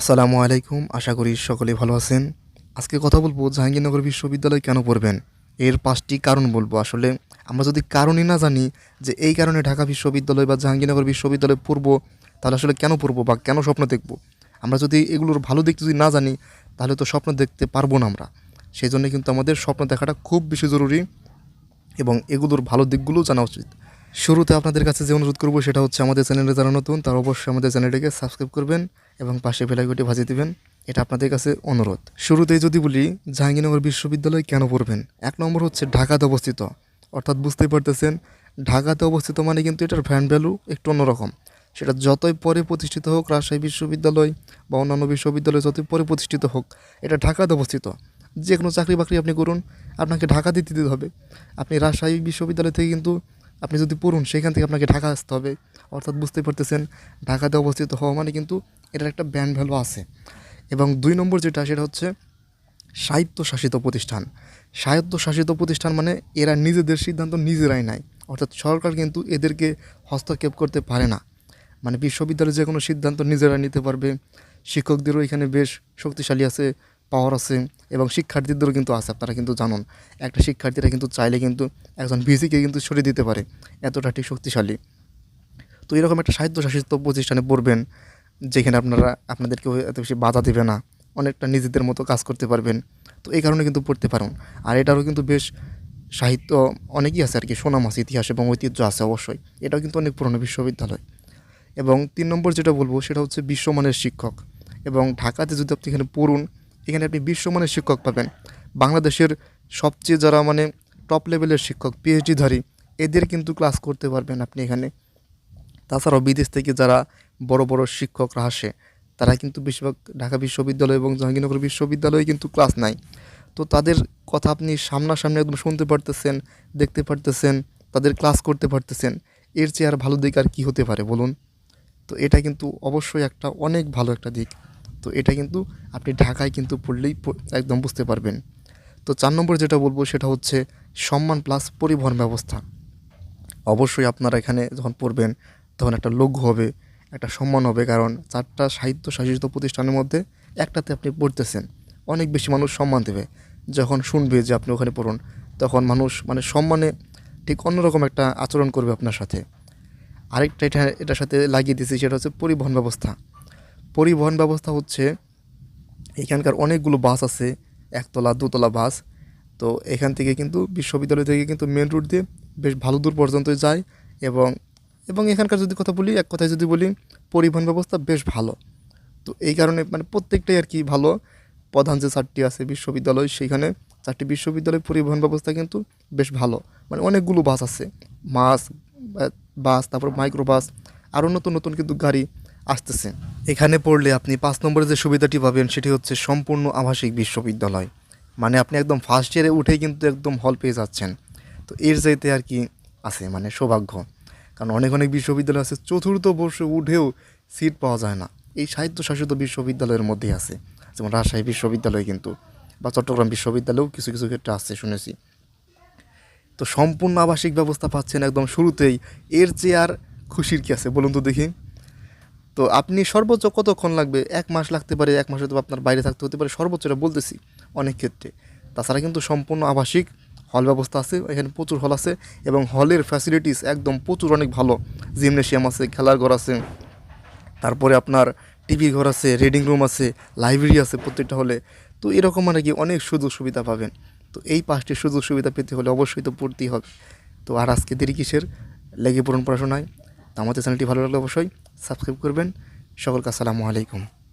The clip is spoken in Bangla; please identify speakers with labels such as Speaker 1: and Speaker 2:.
Speaker 1: আসসালামু আলাইকুম। আশা করি সকলেই ভালো আছেন। আজকে কথা বলবো জাহাঙ্গীরনগর বিশ্ববিদ্যালয় কেন পড়বেন? এর ৫টি কারণ বলবো। আসলে আমরা যদি কারণই না জানি যে এই কারণে ঢাকা বিশ্ববিদ্যালয় বা জাহাঙ্গীরনগর বিশ্ববিদ্যালয়ে পড়বো, তাহলে আসলে কেন পড়বো বা কেন স্বপ্ন দেখব? আমরা যদি এগুলোর ভালো দিক যদি না জানি, তাহলে তো স্বপ্ন দেখতে পারবো না আমরা। সেজন্য কিন্তু আমাদের স্বপ্ন দেখাটা খুব বেশি জরুরি এবং এগুলোর ভালো দিকগুলোও জানা উচিত। শুরুতে আপনাদের কাছে যে অনুরোধ করব সেটা হচ্ছে আমাদের চ্যানেলে যারা নতুন তারা অবশ্যই আমাদের চ্যানেলটিকে সাবস্ক্রাইব করবেন এবং পাশে বেল আইকনটি বাজিয়ে দিবেন। এটা আপনাদের কাছে অনুরোধ। শুরুতেই যদি বলি জাহাঙ্গীরনগর বিশ্ববিদ্যালয় কেন পড়বেন, এক নম্বর হচ্ছে ঢাকাতে অবস্থিত। অর্থাৎ বুঝতেই পারতেছেন ঢাকাতে অবস্থিত মানে কিন্তু এটার ব্র্যান্ড ভ্যালু একটু অন্যরকম। সেটা যতই পরে প্রতিষ্ঠিত হোক রাজশাহী বিশ্ববিদ্যালয় বা অন্যান্য বিশ্ববিদ্যালয় যতই পরে প্রতিষ্ঠিত হোক, এটা ঢাকাতে অবস্থিত। যে কোনো চাকরি বাকরি আপনি করুন, আপনাকে ঢাকাতে দিতে হবে। আপনি রাজশাহী বিশ্ববিদ্যালয় থেকে কিন্তু আপনি যদি পড়ুন সেখান থেকে আপনাকে ঢাকা আসতে হবে। অর্থাৎ বুঝতে পারতেছেন ঢাকাতে অবস্থিত হওয়া মানে কিন্তু এটার একটা ব্র্যান্ড ভ্যালু আছে। এবং ২ নম্বর যেটা সেটা হচ্ছে স্বায়ত্তশাসিত প্রতিষ্ঠান। স্বায়ত্তশাসিত প্রতিষ্ঠান মানে এরা নিজেদের সিদ্ধান্ত নিজেরাই নেয়। অর্থাৎ সরকার কিন্তু এদেরকে হস্তক্ষেপ করতে পারে না। মানে বিশ্ববিদ্যালয়ে যে কোনো সিদ্ধান্ত নিজেরা নিতে পারবে। শিক্ষকদেরও এখানে বেশ শক্তিশালী আছে, পাওয়ার আছে এবং শিক্ষার্থীদেরও কিন্তু আছে। আপনারা কিন্তু জানুন একটা শিক্ষার্থীরা কিন্তু চাইলে কিন্তু একজন ভিসিকে কিন্তু সরিয়ে দিতে পারে, এতটা ঠিক শক্তিশালী। তো এরকম একটা স্বায়ত্তশাসিত প্রতিষ্ঠানে পড়বেন যেখানে আপনাদেরকে এত বেশি বাধা দেবে না, অনেকটা নিজেদের মতো কাজ করতে পারবেন। তো এই কারণে কিন্তু পড়তে পারুন। আর এটারও কিন্তু বেশ সাহিত্য অনেকই আছে আর কি, সুনাম আছে, ইতিহাস এবং ঐতিহ্য আছে অবশ্যই। এটাও কিন্তু অনেক পুরনো বিশ্ববিদ্যালয়। এবং ৩ নম্বর যেটা বলবো সেটা হচ্ছে বিশ্বমানের শিক্ষক। এবং ঢাকাতে যদি আপনি এখানে পড়ুন, এখানে আপনি বিশ্বমানের শিক্ষক পাবেন। বাংলাদেশের সবচেয়ে যারা মানে টপ লেভেলের শিক্ষক, পিএইচডিধারী, এদের কিন্তু ক্লাস করতে পারবেন আপনি এখানে। তাছাড়াও বিদেশ থেকে যারা বড় বড় শিক্ষকরা আসে, তারা কিন্তু বেশিরভাগ ঢাকা বিশ্ববিদ্যালয় এবং জাহাঙ্গীরনগর বিশ্ববিদ্যালয়ে কিন্তু ক্লাস নেয়। তো তাদের কথা আপনি সামনাসামনি একদম শুনতে পারতেছেন, দেখতে পারতেছেন, তাদের ক্লাস করতে পারতেছেন। এর চেয়ে আর ভালো দিক আর কী হতে পারে বলুন? তো এটা কিন্তু অবশ্যই একটা অনেক ভালো একটা দিক। তো এটা কিন্তু আপনি ঢাকায় কিন্তু পড়লেই একদম বুঝতে পারবেন। তো ৪ নম্বর যেটা বলবো সেটা হচ্ছে সম্মান প্লাস পরিবহন ব্যবস্থা। অবশ্যই আপনারা এখানে যখন পড়বেন তখন একটা লঘু হবে, একটা সম্মান হবে, কারণ ৪টা স্বায়ত্তশাসিত প্রতিষ্ঠানের মধ্যে একটাতে আপনি পড়তেছেন। অনেক বেশি মানুষ সম্মান দেবে। যখন শুনবে যে আপনি ওখানে পড়ুন, তখন মানুষ মানে সম্মানে ঠিক অন্যরকম একটা আচরণ করবে আপনার সাথে। আরেকটা এটার সাথে লাগিয়ে দিয়েছি সেটা হচ্ছে পরিবহন ব্যবস্থা। পরিবহন ব্যবস্থা হচ্ছে এখানকার অনেকগুলো বাস আছে, একতলা দোতলা বাস। তো এখান থেকে কিন্তু বিশ্ববিদ্যালয় থেকে কিন্তু মেন রুট দিয়ে বেশ ভালো দূর পর্যন্ত যায়। এবং এবং এখানকার যদি কথা বলি, এক কথায় যদি বলি, পরিবহন ব্যবস্থা বেশ ভালো। তো এই কারণে মানে প্রত্যেকটাই আর কি ভালো। প্রধান যে 4টি আছে বিশ্ববিদ্যালয়, সেইখানে 4টি বিশ্ববিদ্যালয়ের পরিবহন ব্যবস্থা কিন্তু বেশ ভালো। মানে অনেকগুলো বাস আছে, মাস বাস, তারপর মাইক্রো বাস, আরও নতুন নতুন কিন্তু গাড়ি আসতেছে। এখানে পড়লে আপনি ৫ নম্বরে যে সুবিধাটি পাবেন সেটি হচ্ছে সম্পূর্ণ আবাসিক বিশ্ববিদ্যালয়। মানে আপনি একদম ফার্স্ট ইয়ারে উঠেই কিন্তু একদম হল পেয়ে যাচ্ছেন। তো এর চাইতে আর কি আছে মানে সৌভাগ্য। কারণ অনেক অনেক বিশ্ববিদ্যালয় আছে চতুর্থ বর্ষে উঠেও সিট পাওয়া যায় না। এই স্বায়ত্তশাসিত বিশ্ববিদ্যালয়ের মধ্যেই আছে, যেমন রাজশাহী বিশ্ববিদ্যালয় কিন্তু, বা চট্টগ্রাম বিশ্ববিদ্যালয়েও কিছু কিছু ক্ষেত্রে আছে শুনেছি। তো সম্পূর্ণ আবাসিক ব্যবস্থা পাচ্ছেন একদম শুরুতেই। এর চেয়ে আর খুশির কী আছে বলুন তো দেখি? তো আপনি সর্বোচ্চ কতক্ষণ লাগবে? ১ মাস লাগতে পারে, ১ মাস হয়তো আপনার বাইরে থাকতে হতে পারে, সর্বোচ্চ এটা বলতেছি অনেক ক্ষেত্রে। তাছাড়া কিন্তু সম্পূর্ণ আবাসিক হল ব্যবস্থা আছে, এখানে প্রচুর হল আছে এবং হলের ফ্যাসিলিটিস একদম প্রচুর অনেক ভালো। জিমনেশিয়াম আছে, খেলার ঘর আছে, তারপরে আপনার টিভি ঘর আছে, রিডিং রুম আছে, লাইব্রেরি আছে প্রত্যেকটা হলে। তো এরকম মানে কি অনেক সুযোগ সুবিধা পাবেন। তো এই 5টি সুযোগ সুবিধা পেতে হলে অবশ্যই তো পড়তেই হবে। তো আর আজকে দেরি কিসের, লেগে পড়ুন পড়াশোনায়। তো আমাদের চ্যানেলটি ভালো লাগলে অবশ্যই সাবস্ক্রাইব করবেন। সকলকে আসসালামু আলাইকুম।